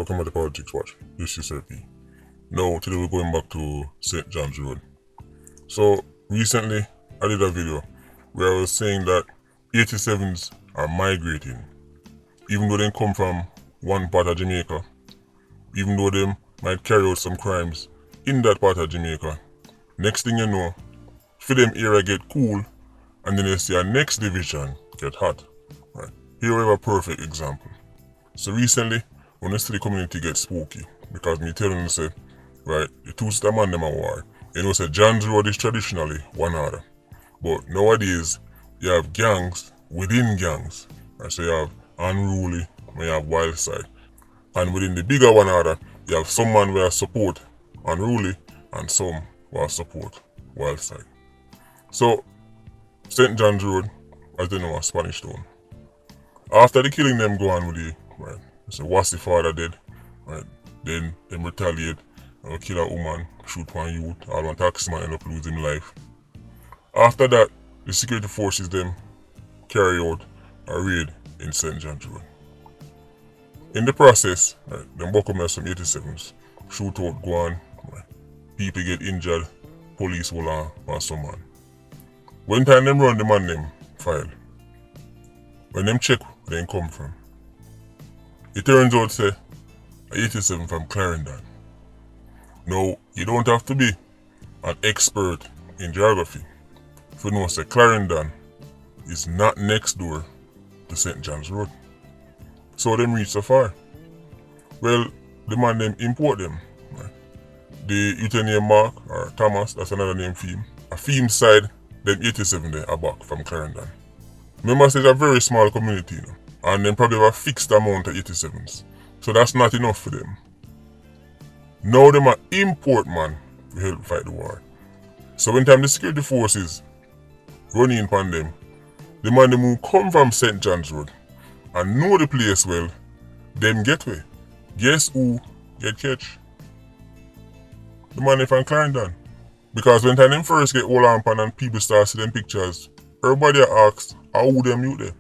Welcome to the Politricks Watch. This is Sir P. Now, today we're going back to St. John's Road. So, recently I did a video where I was saying that 87s are migrating. Even though they come from one part of Jamaica, even though they might carry out some crimes in that part of Jamaica, next thing you know, for them area get cool, and then you see a next division get hot. Right. Here we have a perfect example. So recently, when the city community gets spooky, because me telling them say, right, the two sister man them a war. You know, say John's Road is traditionally one order. But nowadays, you have gangs within gangs. Right? So you have unruly, and you have wild side. And within the bigger one order, you have some man where support unruly and some where support wild side. So, St. John's Road, as they know, a Spanish town. After the killing them go on with the, right, so what's the father dead, right, then them retaliate, kill a woman, shoot one youth, all one taxman end up losing life. After that, the security forces them carry out a raid in St. John's Road. In the process, right, them buck up some 87s, shoot out go on, right, people get injured, police will on some man. When time them run the man them file, when them check where they come from, it turns out say a 87 from Clarendon. Now, you don't have to be an expert in geography if you know say Clarendon is not next door to St. John's Road. So them reach so far. Well, the man them import them. Right? The youth name Mark or Thomas, that's another name for him. A theme side, them 87 there are back from Clarendon. Remember, it's a very small community, you know, and then probably have a fixed amount of 87s. So that's not enough for them. Now them are import man to help fight the war. So when time the security forces run in upon them, the man them who come from St. John's Road and know the place well, them get way. Guess who get catch? The man from Clarendon. Because when time them first get all on pan and people start see them pictures, everybody asks how them youth there.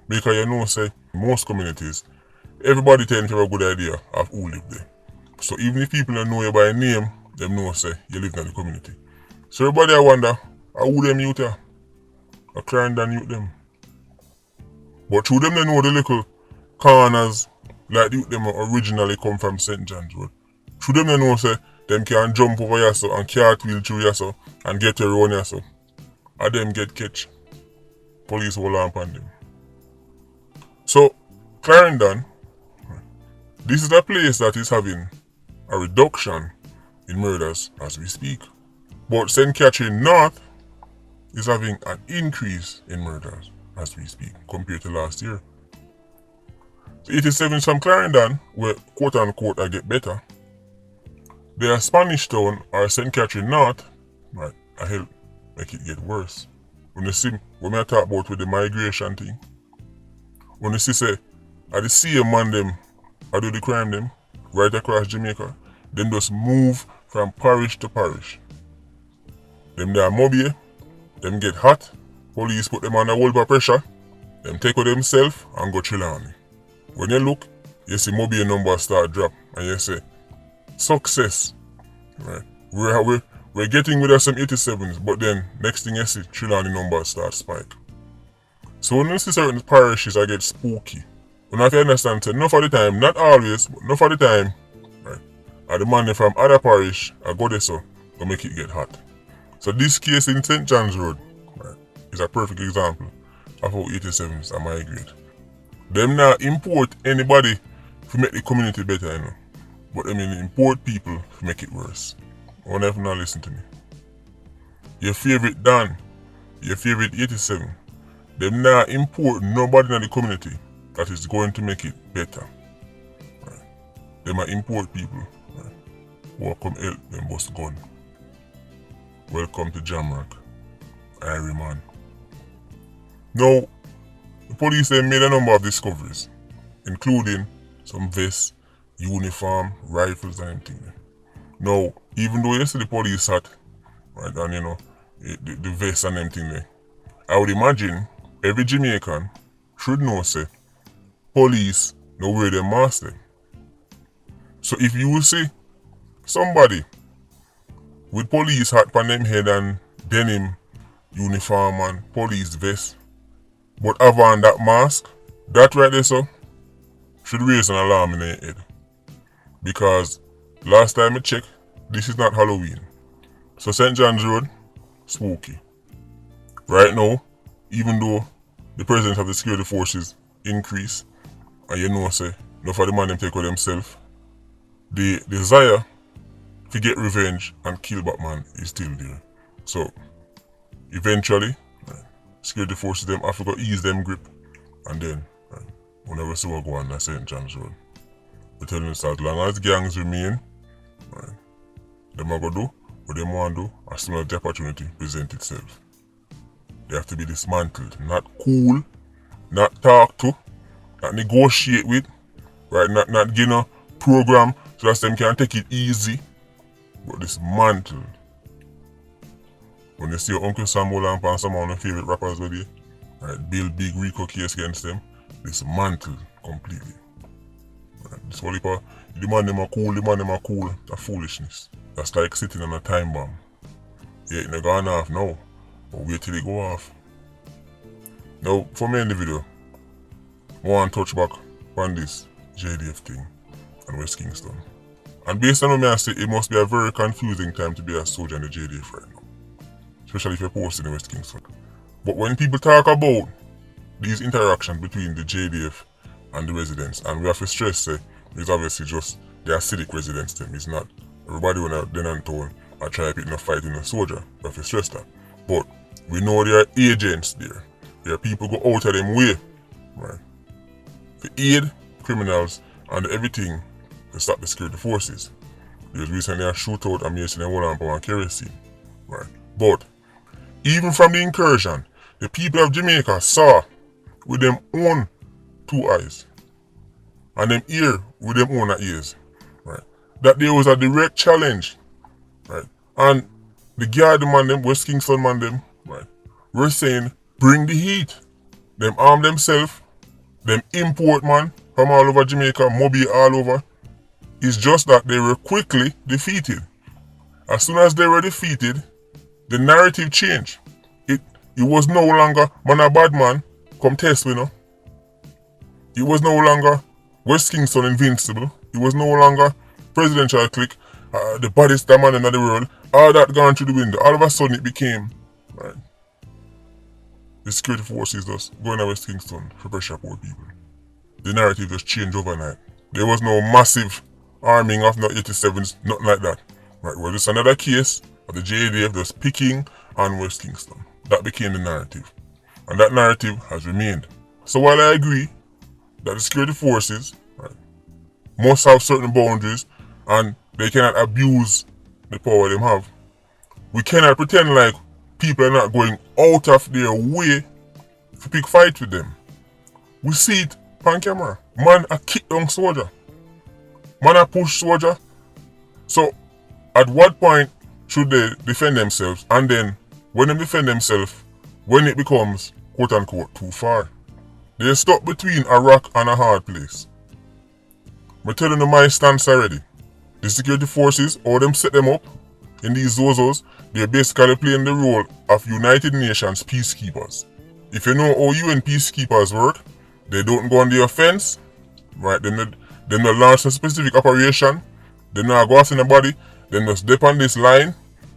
Because you know say most communities, everybody tend to have a good idea of who live there. So even if people don't know you by name, them know say you live in the community. So everybody I wonder how them youth are. A Clarendon youth them. But through them they know the little corners like the youth them originally come from St. John's Road. Through them they know say them can jump over here so and cartwheel through here so and get around here so. And them get catch. Police hold on upon them. So Clarendon, this is a place that is having a reduction in murders as we speak. But St. Catherine North is having an increase in murders as we speak compared to last year. So 87 from Clarendon, where quote unquote I get better. They are Spanish Town or St. Catherine North, right, I help make it get worse. When you see when I talk about with the migration thing, when you see say I the same man them I do the crime them right across Jamaica, them just move from parish to parish. Them there mobile, them get hot, police put them under whole pressure, them take out themselves and go chill on. When you look, you see mobile numbers start drop and you say, success. Right. We're getting rid of some 87s, but then next thing you see, Trillani numbers start spike. So when you see certain parishes I get spooky, you have to understand, so enough of the time, not always, but enough of the time, right, and the money from other parish I go there so to make it get hot. So this case in St. John's Road, right, is a perfect example of how 87s are migrate. Them not import anybody to make the community better, you know, but I mean import people to make it worse. I wonder if you not listen to me. Your favorite Dan, your favorite 87, them not import nobody in the community that is going to make it better. Right. Them are import people, right, who come help them bust gun. Welcome to Jamrock, Irie man. Now, the police have made a number of discoveries, including some vests, uniform, rifles and everything. Now, even though you see the police hat, right, and you know, the vest and everything there, I would imagine every Jamaican should know say, police know where they mask them. So if you will see somebody with police hat on them head and denim uniform and police vest, but have on that mask, that right there, so should raise an alarm in their head. Because last time I checked, this is not Halloween. So St. John's Road, spooky. Right now, even though the presence of the security forces increase, and you know, say, enough of the man them take with themselves, the desire to get revenge and kill Batman is still there. So, eventually, security forces them have to go ease them grip, and then, whenever see what go on at St. John's Road, we're telling us that as long as gangs remain, them are going to do what they want to do as soon as the opportunity presents itself. They have to be dismantled, not cool, not talk to, not negotiate with, right? Not give a program so that them can take it easy, but dismantled. When you see your Uncle Samuel and some of my favorite rappers with you, right, build big RICO case against them, dismantled completely. Right? This what the man them are cool, that's foolishness. That's like sitting on a time bomb. Yeah, it's not gone off now, but wait till it go off. Now, for me in the video, I want to touch back on this JDF thing and West Kingston. And based on what I say, it must be a very confusing time to be a soldier in the JDF right now. Especially if you're posted in West Kingston. But when people talk about these interactions between the JDF and the residents, and we have to stress say, it's obviously just the acidic residents them. It's not everybody when they're in town are trying to pick a fight in a soldier. We have to stress that. But we know there are agents there. There are people go out of them way, right, to aid criminals and everything to stop the security forces. There was recently a shootout and Mason and one on kerosene, right. But even from the incursion, the people of Jamaica saw with them own 2 eyes and them ear with them own ears, right, that there was a direct challenge, right, and the guard man them, West Kingston man them, right, were saying bring the heat. Them arm themselves, them import man from all over Jamaica, Moby all over. It's just that they were quickly defeated. As soon as they were defeated, the narrative changed. It was no longer man a bad man, come test me now. It was no longer West Kingston invincible. It was no longer presidential clique, the baddest man in the world. All that gone through the window. All of a sudden it became, right, the security forces just going to West Kingston for pressure poor people. The narrative just changed overnight. There was no massive arming of no 87s, nothing like that. Right, well, just another case of the JDF just picking on West Kingston. That became the narrative. And that narrative has remained. So while I agree that the security forces, right, must have certain boundaries and they cannot abuse the power they have, we cannot pretend like people are not going out of their way to pick fight with them. We see it on camera. Man a kick down soldier. Man a push soldier. So at what point should they defend themselves? And then when they defend themselves, when it becomes quote unquote too far, they're stuck between a rock and a hard place. I'm telling you my stance already. The security forces, or them set them up in these zozos, they're basically playing the role of United Nations peacekeepers. If you know how UN peacekeepers work, they don't go on the offense, right? Then they launch a specific operation, they not go after nobody, then just dip on this line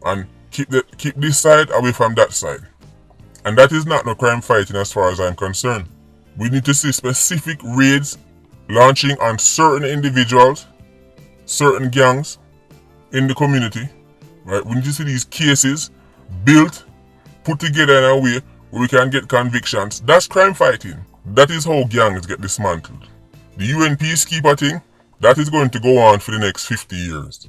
and keep this side away from that side. And that is not no crime fighting as far as I'm concerned. We need to see specific raids launching on certain individuals, certain gangs in the community. Right? We need to see these cases built, put together in a way where we can get convictions. That's crime fighting. That is how gangs get dismantled. The UN peacekeeper thing, that is going to go on for the next 50 years.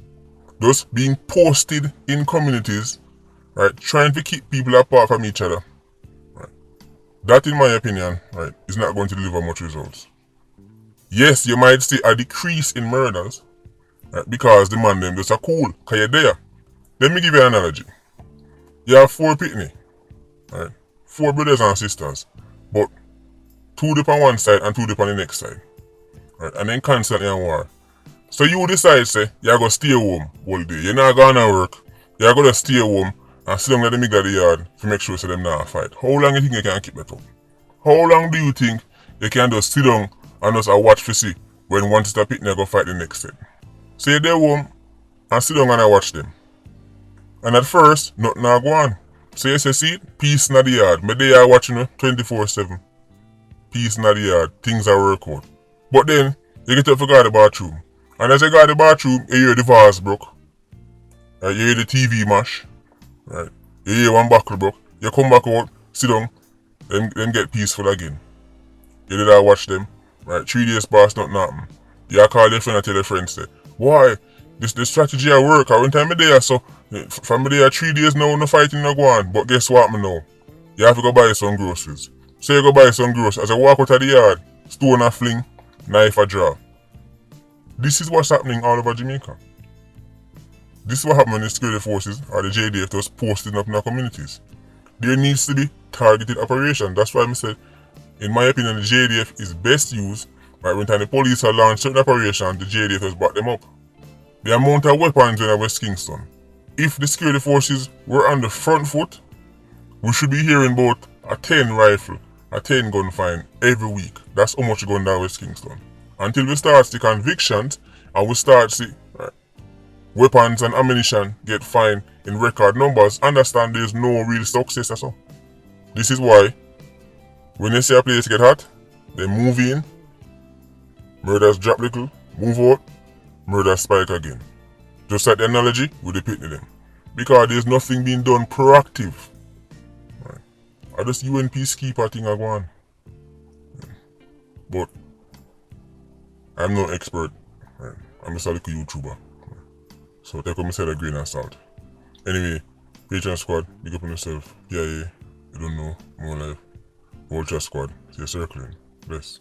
Just being posted in communities, right, trying to keep people apart from each other. Right? That, in my opinion, right, is not going to deliver much results. Yes, you might see a decrease in murders, right, because the man them just are cool, because you're there. Let me give you an analogy. You have 4 pitney, right? 4 brothers and sisters, but 2 dip on one side and 2 dip on the next side, right? And then constantly in war. So you decide, say, you're going to stay home all day. You're not going to work. You're going to stay home and sit down in the middle of the yard to make sure so them not fight. How long do you think you can keep that up? How long do you think you can just sit down and just watch for see when one sister picnic go fight the next set? So you're there home and sit down and I watch them. And at first, nothing not go on. So you say, see it? Peace in the yard. Me there watching 24/7. Peace in the yard. Things are work out. But then, you get up to go to the bathroom. And as you go to the bathroom, you hear the vase broke. Right? You hear the TV mash. Right? You hear one buckle broke. You come back out, sit down, then get peaceful again. You did I watch them. Right? 3 days pass, nothing happen. You call your friend and tell your friend, say, why? This strategy at work. I went time there, so from there 3 days now, no fighting no go on. But guess what me now? You have to go buy some groceries. So you go buy some groceries. As I walk out of the yard, stone a fling, knife a draw. This is what's happening all over Jamaica. This is what happens when the security forces or the JDF just posting up in our communities. There needs to be targeted operation. That's why I said, in my opinion, the JDF is best used right when time the police are launch certain operations, the JDF has back them up. The amount of weapons in West Kingston. If the security forces were on the front foot, we should be hearing about a 10 rifle, a 10 gun fine every week. That's how much going down West Kingston. Until we start the convictions and we start see weapons and ammunition get fined in record numbers, understand there's no real success at all. This is why when they see a place get hot, they move in, murders drop little, move out, murders spike again. Just like the analogy with the pitney them. Because there's nothing being done proactive. Right. I just UN peacekeeper thing I go on. But I'm no expert. Right. I'm just a little YouTuber. So take what I said a grain of salt. Anyway, Patreon squad, big up on yourself. Yeah, you don't know, more life. Vulture squad, see you circling. Bless.